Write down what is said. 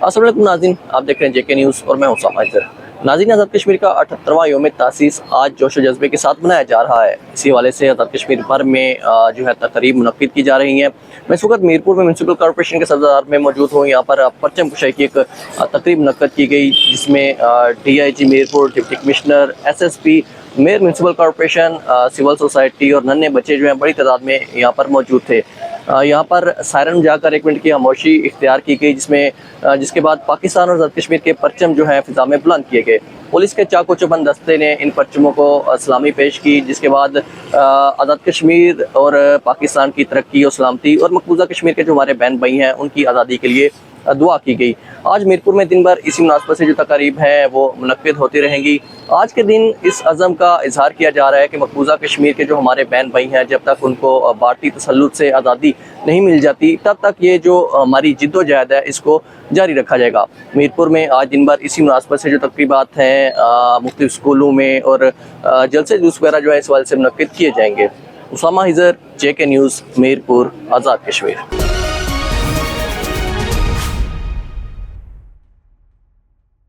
अस्सलाम वालेकुम नाज़रीन, आप देख रहे हैं जेके न्यूज़ और मैं हूं उसामा हैदर। नाज़रीन, आज़ाद कश्मीर का 78वां यौम तासीस आज जोश व जज्बे के साथ मनाया जा रहा है। इसी हवाले से आज़ाद कश्मीर भर में जो है तकरीब मुनक्किद की जा रही हैं। मैं इस वक्त मीरपुर में म्यूनसिपल कॉर्पोरेशन के सदर में मौजूद हूँ। यहाँ पर परचम कुशाई की एक तकरीब मुनक्किद की गई, जिसमें DIG Mirpur, deputy commissioner, SSP, mayor municipal corporation, civil society और नन्हे बच्चे जो हैं बड़ी तादाद में यहाँ पर मौजूद थे। यहाँ पर सायरन जाकर 1 मिनट की खामोशी इख्तियार की गई, जिसके बाद पाकिस्तान और आज़ाद कश्मीर के परचम जो है फिजा में बुलंद किए गए। पुलिस के चाको चौबंद दस्ते ने इन परचमों को सलामी पेश की, जिसके बाद आज़ाद कश्मीर और पाकिस्तान की तरक्की और सलामती और मकबूजा कश्मीर के जो हमारे बहन भाई हैं उनकी आज़ादी के लिए दुआ की गई। आज मीरपुर में दिन भर इसी मुनासबत से जो तकारीब हैं वो मुनक्किद होती रहेंगी। आज के दिन इस अज़म का इजहार किया जा रहा है कि मकबूजा कश्मीर के जो हमारे बहन भाई हैं, जब तक उनको भारतीय तसल्लुत से आज़ादी नहीं मिल जाती तब तक ये जो हमारी जिद्दोजहद है इसको जारी रखा जाएगा। मीरपुर में आज दिन भर इसी मुनासबत से जो तकरीबात हैं मुख्तलिफ स्कूलों में और जलसे जुलूस वगैरह जो है इस वाले से मुनक्किद किए जाएंगे। Usama Haider, JK news, Mirpur, Azad Kashmir.